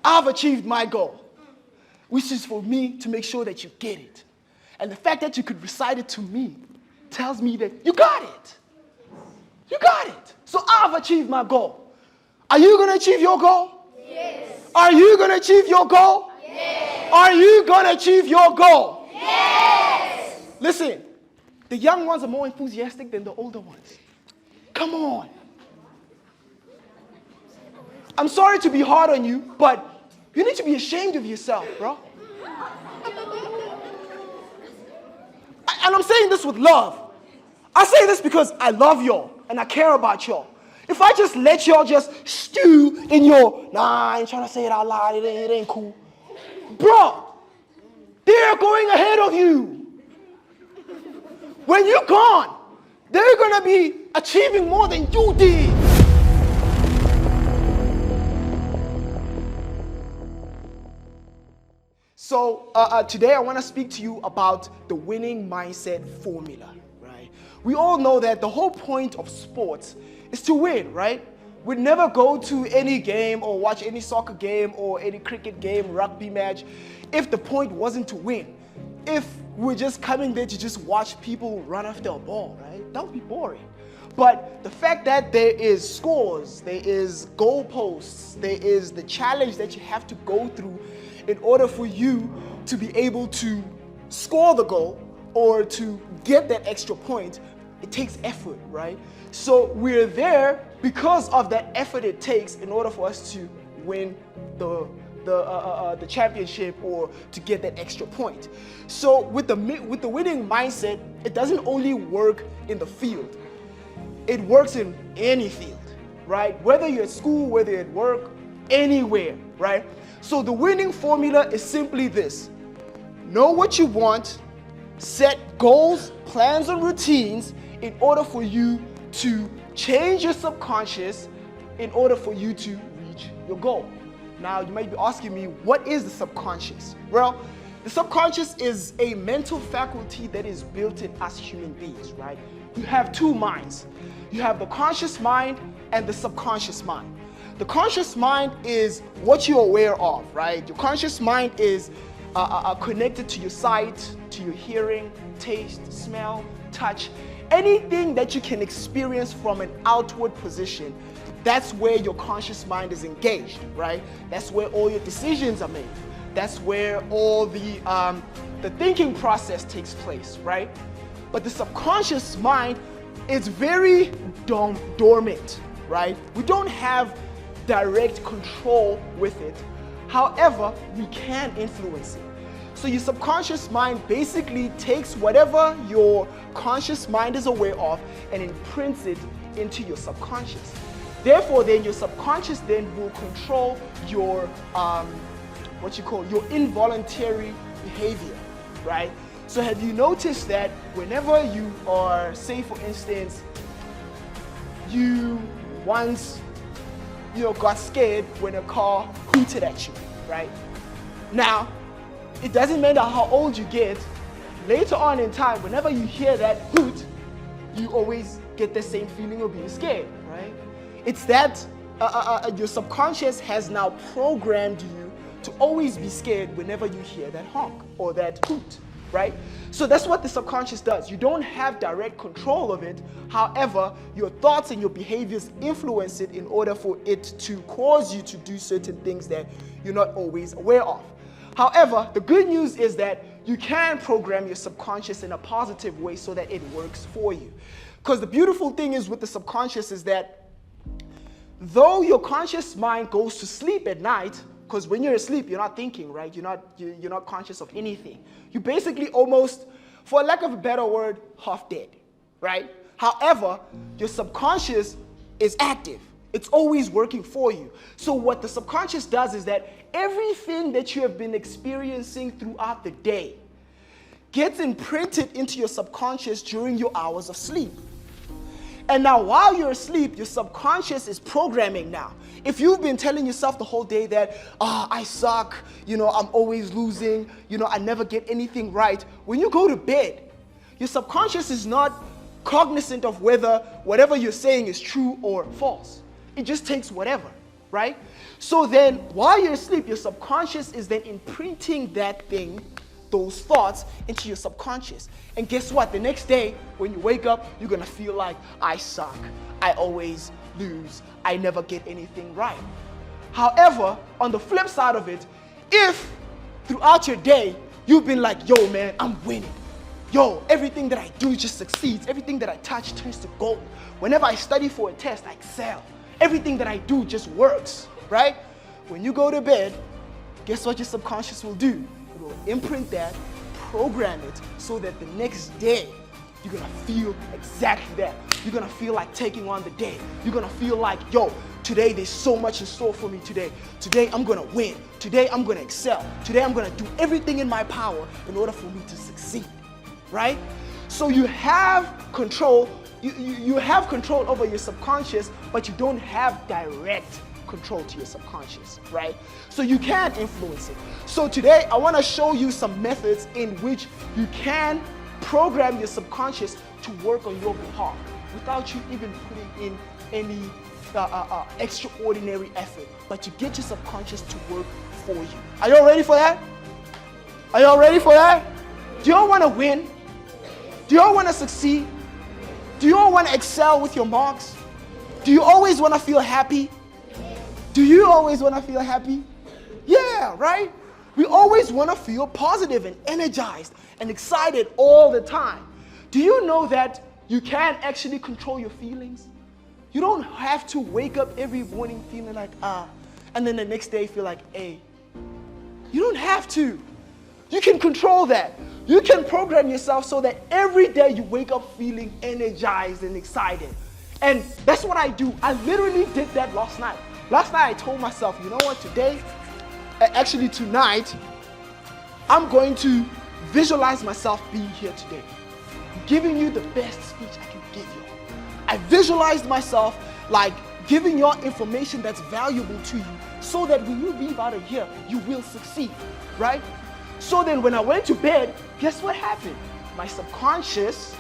I've achieved my goal, which is for me to make sure that you get it. And the fact that you could recite it to me tells me that you got it. You got it. So I've achieved my goal. Are you going to achieve your goal? Yes. Are you going to achieve your goal? Yes. Are you going to achieve your goal? Yes. Listen, the young ones are more enthusiastic than the older ones. Come on. I'm sorry to be hard on you, but you need to be ashamed of yourself, bro. And I'm saying this with love. I say this because I love y'all and I care about y'all. If I just let y'all just stew in your, nah, I ain't trying to say it out loud, it ain't cool. Bro, they're going ahead of you. When you're gone, they're going to be achieving more than you did. So today I want to speak to you about the winning mindset formula, right? We all know that the whole point of sports is to win, right? We'd never go to any game or watch any soccer game or any cricket game, rugby match, if the point wasn't to win. If we're just coming there to just watch people run after a ball, right? That would be boring. But the fact that there is scores, there is goalposts, there is the challenge that you have to go through in order for you to be able to score the goal or to get that extra point, it takes effort, right? So we're there because of that effort it takes in order for us to win the championship or to get that extra point. So with the winning mindset, it doesn't only work in the field. It works in any field, right? Whether you're at school, whether you're at work, anywhere, right? So the winning formula is simply this. Know what you want, set goals, plans, and routines in order for you to change your subconscious in order for you to reach your goal. Now, you might be asking me, what is the subconscious? Well, the subconscious is a mental faculty that is built in us human beings, right? You have two minds. You have the conscious mind and the subconscious mind. The conscious mind is what you're aware of, right? Your conscious mind is connected to your sight, to your hearing, taste, smell, touch. Anything that you can experience from an outward position, that's where your conscious mind is engaged, right? That's where all your decisions are made. That's where all the thinking process takes place, right? But the subconscious mind is very dormant, right? We don't have direct control with it. However, we can influence it. So your subconscious mind basically takes whatever your conscious mind is aware of and imprints it into your subconscious. Therefore, then your subconscious then will control your your involuntary behavior, right? So have you noticed that whenever you are, say for instance, you once got scared when a car hooted at you, right? Now, it doesn't matter how old you get, later on in time, whenever you hear that hoot, you always get the same feeling of being scared, right? It's that your subconscious has now programmed you to always be scared whenever you hear that honk or that hoot, right? So that's what the subconscious does. You don't have direct control of it. However, your thoughts and your behaviors influence it in order for it to cause you to do certain things that you're not always aware of. However, the good news is that you can program your subconscious in a positive way so that it works for you. Because the beautiful thing is with the subconscious is that though your conscious mind goes to sleep at night, because when you're asleep, you're not thinking, right? You're not conscious of anything. You basically almost, for lack of a better word, half dead, right? However, your subconscious is active. It's always working for you. So what the subconscious does is that everything that you have been experiencing throughout the day gets imprinted into your subconscious during your hours of sleep. And now while you're asleep, your subconscious is programming now. If you've been telling yourself the whole day that, I suck, I'm always losing, I never get anything right, when you go to bed, your subconscious is not cognizant of whether whatever you're saying is true or false. It just takes whatever, right? So then while you're asleep, your subconscious is then imprinting that thing, those thoughts, into your subconscious. And guess what? The next day, when you wake up, you're gonna feel like, I suck, I always lose, I never get anything right. However, on the flip side of it, if throughout your day, you've been like, yo man, I'm winning. Yo, everything that I do just succeeds. Everything that I touch turns to gold. Whenever I study for a test, I excel. Everything that I do just works, right? When you go to bed, guess what your subconscious will do? It will imprint that, program it, so that the next day, you're gonna feel exactly that. You're gonna feel like taking on the day. You're gonna feel like, yo, today there's so much in store for me today. Today I'm gonna win. Today I'm gonna excel. Today I'm gonna do everything in my power in order for me to succeed, right? So you have control, you have control over your subconscious, but you don't have direct control to your subconscious, right? So you can influence it. So today I wanna show you some methods in which you can program your subconscious to work on your behalf without you even putting in any extraordinary effort, but you get your subconscious to work for you. Are you all ready for that? Are you all ready for that? Do you all want to win? Do you all want to succeed? Do you all want to excel with your marks? Do you always want to feel happy? Do you always want to feel happy? Yeah, right? We always want to feel positive and energized and excited all the time. Do you know that you can actually control your feelings? You don't have to wake up every morning feeling like, and then the next day feel like, hey. You don't have to. You can control that. You can program yourself so that every day you wake up feeling energized and excited. And that's what I do. I literally did that last night. Last night I told myself, you know what, tonight, I'm going to visualize myself being here today, giving you the best speech I can give you. I visualized myself like giving you information that's valuable to you so that when you leave out of here, you will succeed, right? So then when I went to bed, guess what happened? My subconscious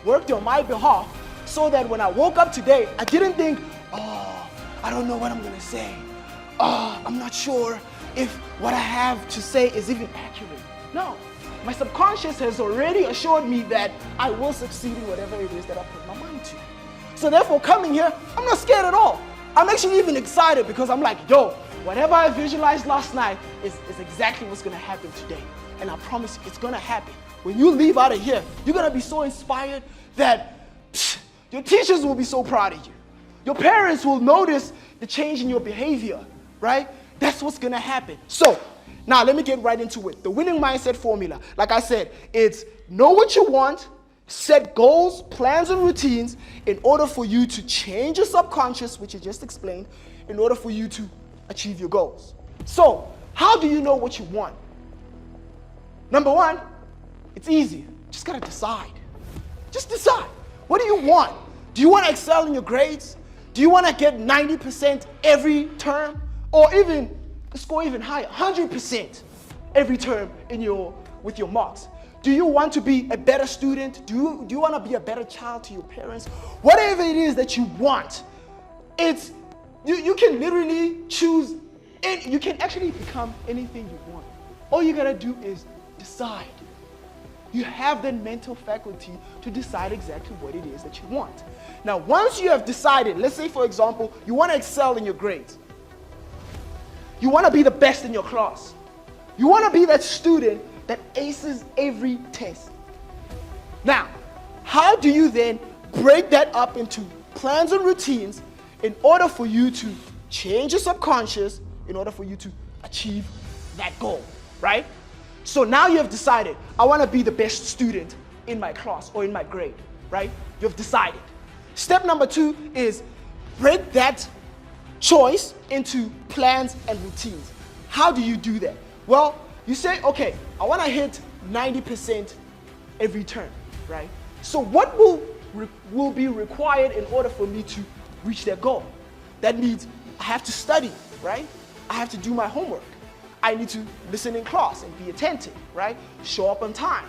worked on my behalf so that when I woke up today, I didn't think, I don't know what I'm gonna say. I'm not sure if what I have to say is even accurate. No, my subconscious has already assured me that I will succeed in whatever it is that I put my mind to. So therefore, coming here, I'm not scared at all. I'm actually even excited because I'm like, yo, whatever I visualized last night is exactly what's gonna happen today. And I promise you, it's gonna happen. When you leave out of here, you're gonna be so inspired that your teachers will be so proud of you. Your parents will notice the change in your behavior, right? That's what's gonna happen. So, now let me get right into it. The winning mindset formula, like I said, it's know what you want, set goals, plans, and routines in order for you to change your subconscious, which I just explained, in order for you to achieve your goals. So, how do you know what you want? Number one, it's easy. Just gotta decide. Just decide. What do you want? Do you want to excel in your grades? Do you want to get 90% every term? Or even score even higher, 100% every term with your marks? Do you want to be a better student? Do you want to be a better child to your parents? Whatever it is that you want, you can literally choose, and you can actually become anything you want. All you gotta do is decide. You have the mental faculty to decide exactly what it is that you want. Now, once you have decided, let's say for example, you want to excel in your grades. You want to be the best in your class. You want to be that student that aces every test. Now, how do you then break that up into plans and routines in order for you to change your subconscious, in order for you to achieve that goal, right? So now you have decided, I want to be the best student in my class or in my grade, right? You have decided. Step number 2 is break that choice into plans and routines. How do you do that? Well, you say, okay, I want to hit 90% every term, right? So what will be required in order for me to reach that goal? That means I have to study, right? I have to do my homework. I need to listen in class and be attentive, right? Show up on time.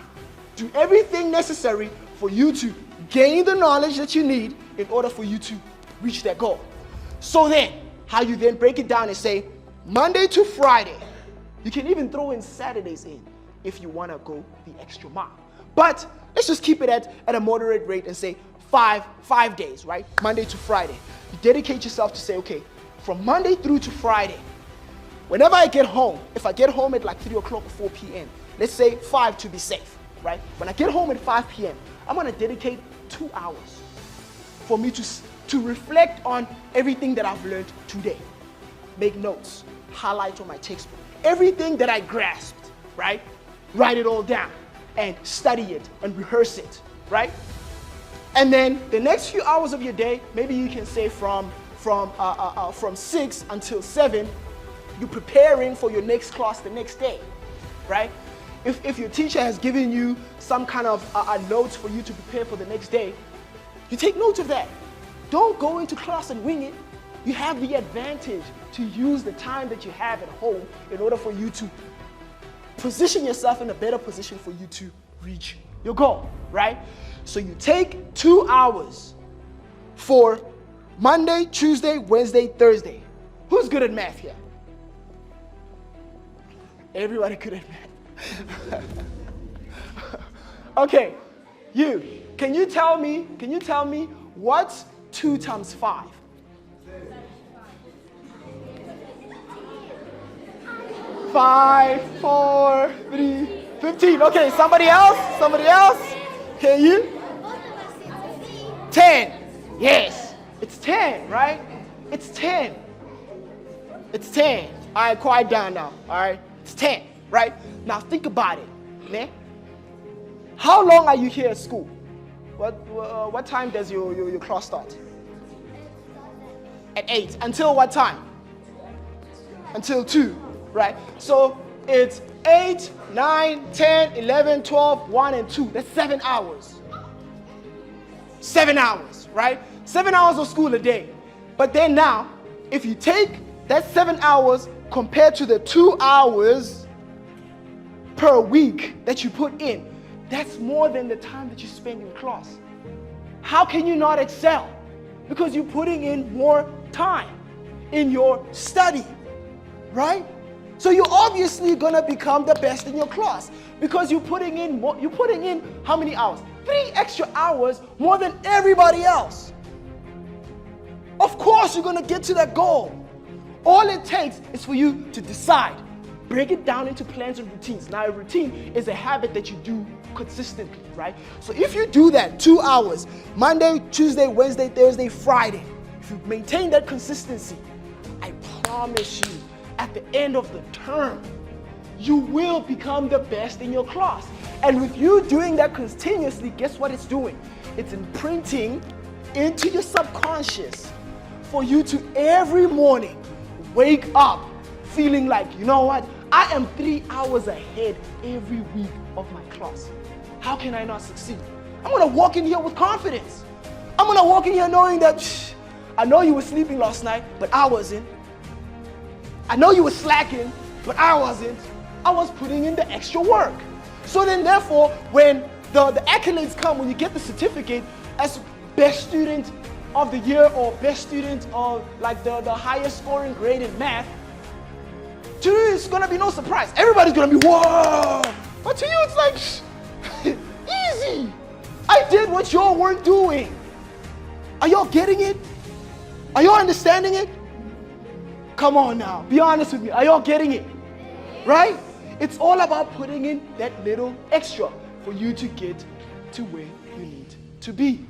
Do everything necessary for you to gain the knowledge that you need in order for you to reach that goal. So then, how you then break it down and say Monday to Friday. You can even throw in Saturdays in if you want to go the extra mile. But let's just keep it at a moderate rate and say five days, right? Monday to Friday. You dedicate yourself to say, okay, from Monday through to Friday, whenever I get home, if I get home at like 3 o'clock or 4 p.m., let's say 5 to be safe, right? When I get home at 5 p.m., I'm going to dedicate 2 hours for me to reflect on everything that I've learned today. Make notes, highlight on my textbook, everything that I grasped, right? Write it all down and study it and rehearse it, right? And then the next few hours of your day, maybe you can say from 6 until 7, you're preparing for your next class the next day, right? If your teacher has given you some kind of notes for you to prepare for the next day, you take note of that. Don't go into class and wing it. You have the advantage to use the time that you have at home in order for you to position yourself in a better position for you to reach your goal, right? So you take 2 hours for Monday, Tuesday, Wednesday, Thursday. Who's good at math here? Everybody good at math. Okay, can you tell me what's 2 times 5? 5, 4, 3, 15. Okay, somebody else? Can you? 10. Yes, it's 10, right? It's 10. It's 10. All right, quiet down now. All right, it's 10, right? Now think about it, man. How long are you here at school? What time does your class start? At 8. Until what time? Until 2, right? So it's 8, 9, 10, 11, 12, 1, and 2. That's 7 hours. 7 hours, right? 7 hours of school a day. But then now, if you take that 7 hours compared to the 2 hours per week that you put in, that's more than the time that you spend in class. How can you not excel? Because you're putting in more time in your study, right? So you're obviously gonna become the best in your class because you're putting in how many hours? 3 extra hours more than everybody else. Of course you're gonna get to that goal. All it takes is for you to decide. Break it down into plans and routines. Now a routine is a habit that you do consistently, right? So if you do that 2 hours, Monday, Tuesday, Wednesday, Thursday, Friday, if you maintain that consistency, I promise you, at the end of the term, you will become the best in your class. And with you doing that continuously, guess what it's doing? It's imprinting into your subconscious for you to every morning wake up feeling like, you know what? I am 3 hours ahead every week of my class. How can I not succeed? I'm gonna walk in here with confidence. I'm gonna walk in here knowing that, I know you were sleeping last night, but I wasn't. I know you were slacking, but I wasn't. I was putting in the extra work. So then therefore, when the accolades come, when you get the certificate as best student of the year or best student of like the highest scoring grade in math, to you it's gonna be no surprise. Everybody's gonna be, whoa! But to you it's like, easy. I did what y'all weren't doing. Are y'all getting it? Are y'all understanding it? Come on now, be honest with me. Are y'all getting it? Right? It's all about putting in that little extra for you to get to where you need to be.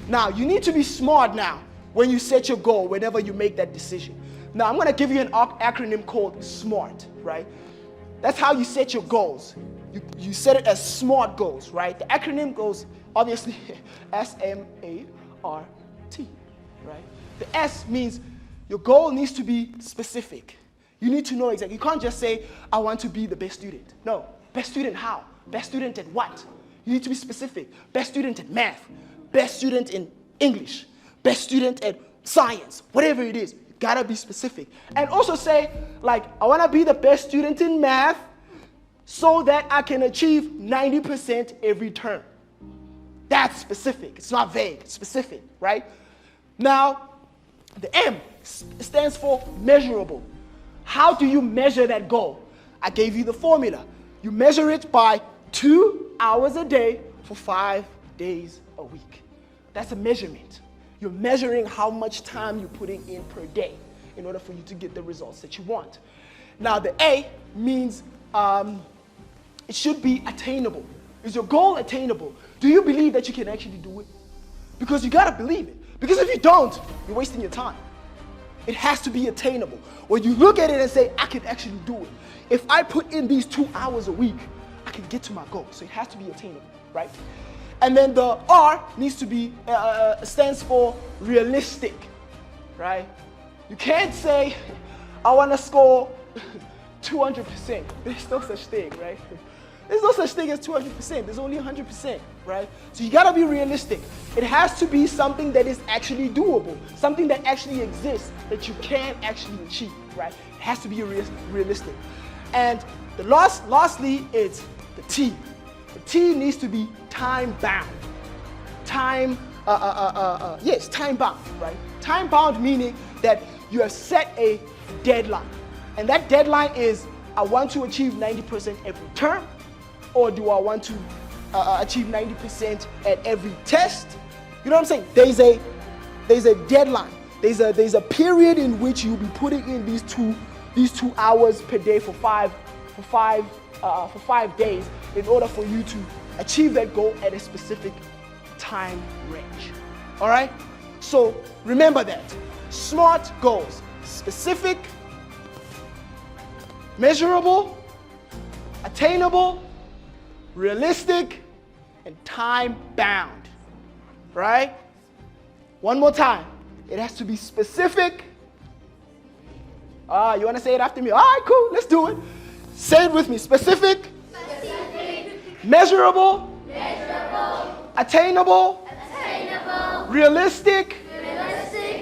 Now, you need to be smart now when you set your goal, whenever you make that decision. Now, I'm going to give you an acronym called SMART, right? That's how you set your goals. You set it as SMART goals, right? The acronym goes, obviously, SMART, right? The S means your goal needs to be specific. You need to know exactly. You can't just say, I want to be the best student. No. Best student how? Best student at what? You need to be specific. Best student at math. Best student in English. Best student at science. Whatever it is, you gotta be specific. And also say, like, I wanna be the best student in math so that I can achieve 90% every term. That's specific. It's not vague. It's specific, right? Now, The M stands for measurable. How do you measure that goal? I gave you the formula. You measure it by 2 hours a day for 5 days a week. That's a measurement. You're measuring how much time you're putting in per day in order for you to get the results that you want. Now the A means it should be attainable. Is your goal attainable? Do you believe that you can actually do it? Because you gotta believe it. Because if you don't, you're wasting your time. It has to be attainable. When you look at it and say, I can actually do it. If I put in these 2 hours a week, I can get to my goal. So it has to be attainable, right? And then the R needs to be, stands for realistic, right? You can't say, I wanna score 200%. There's no such thing, right? There's no such thing as 200%. There's only 100%, right? So you gotta be realistic. It has to be something that is actually doable, something that actually exists that you can actually achieve, right? It has to be realistic. And the lastly is the T. The T needs to be time bound. Time bound, right? Time bound meaning that you have set a deadline. And that deadline is, I want to achieve 90% every term, or do I want to achieve 90% at every test? You know what I'm saying? There's a deadline. There's a period in which you'll be putting in these two hours per day for five days in order for you to achieve that goal at a specific time range. All right? So remember that. SMART goals: specific, measurable, attainable, realistic, and time-bound, right? One more time. It has to be specific. You want to say it after me? All right, cool. Let's do it. Say it with me. Specific, measurable, attainable, realistic,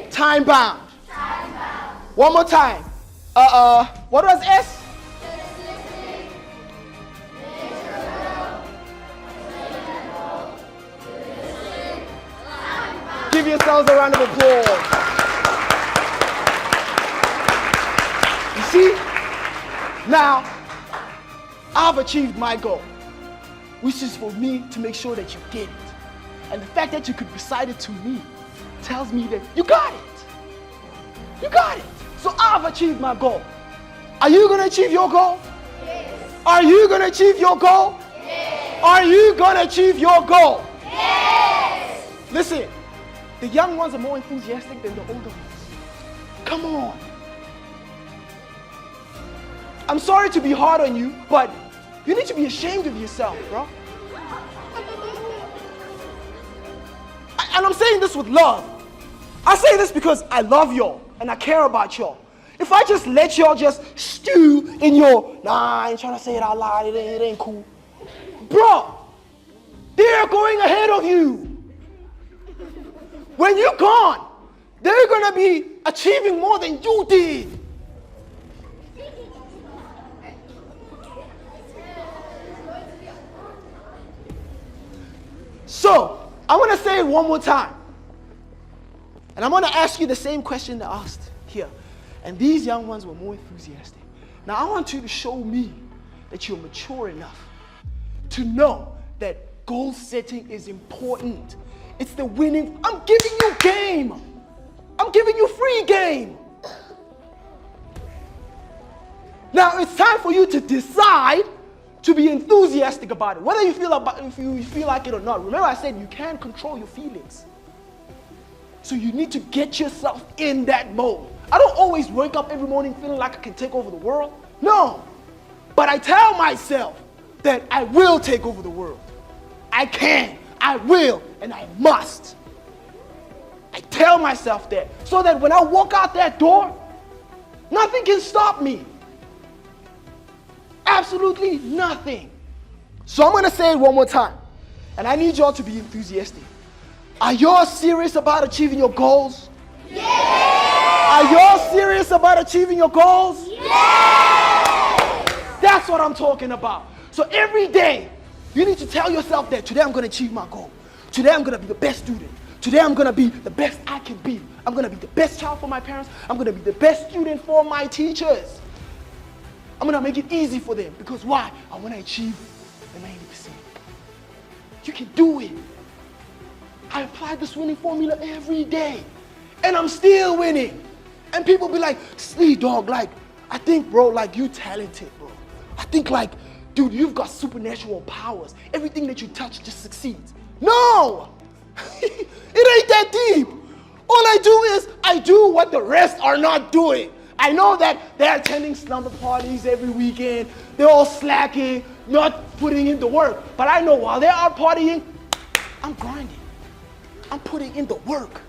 time-bound. One more time. What was S? Give yourselves a round of applause. You see? Now, I've achieved my goal, which is for me to make sure that you did it. And the fact that you could recite it to me tells me that you got it. You got it. So I've achieved my goal. Are you going to achieve your goal? Yes. Are you going to achieve your goal? Yes. Are you going to achieve your goal? Yes. Listen, the young ones are more enthusiastic than the older ones. Come on. I'm sorry to be hard on you, but you need to be ashamed of yourself, bro. And I'm saying this with love. I say this because I love y'all and I care about y'all. If I just let y'all just stew in your, nah, I ain't trying to say it out loud, it ain't cool. Bro, they're going ahead of you. When you're gone, they're gonna be achieving more than you did. So, I wanna say it one more time. And I'm gonna ask you the same question that I asked here. And these young ones were more enthusiastic. Now I want you to show me that you're mature enough to know that goal setting is important. It's the winning. I'm giving you game. I'm giving you free game. Now it's time for you to decide to be enthusiastic about it. Whether you feel like it or not. Remember I said you can't control your feelings. So you need to get yourself in that mode. I don't always wake up every morning feeling like I can take over the world. No. But I tell myself that I will take over the world. I can, I will, and I must. I tell myself that so that when I walk out that door, nothing can stop me. Absolutely nothing. So I'm going to say it one more time. And I need y'all to be enthusiastic. Are y'all serious about achieving your goals? Yes. Are y'all serious about achieving your goals? Yes. That's what I'm talking about. So every day, you need to tell yourself that today I'm going to achieve my goal. Today I'm going to be the best student. Today I'm gonna be the best I can be. I'm gonna be the best child for my parents. I'm gonna be the best student for my teachers. I'm gonna make it easy for them because why? I wanna achieve the 90%. You can do it. I apply this winning formula every day and I'm still winning. And people be like, Slee dog, like, I think bro, like you talented, bro. I think like, dude, you've got supernatural powers. Everything that you touch just succeeds. No! It ain't that deep. All I do is I do what the rest are not doing. I know that they're attending slumber parties every weekend. They're all slacking, not putting in the work. But I know while they're out partying, I'm grinding. I'm putting in the work.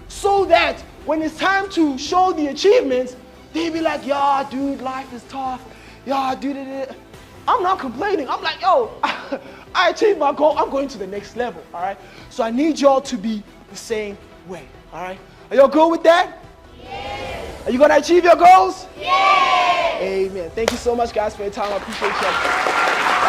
So that when it's time to show the achievements, they be like, yeah, dude, life is tough. Yeah, dude. I'm not complaining. I'm like, yo, I achieved my goal. I'm going to the next level, all right? So I need y'all to be the same way, all right? Are y'all good with that? Yes. Are you going to achieve your goals? Yes. Amen. Thank you so much, guys, for your time. I appreciate you.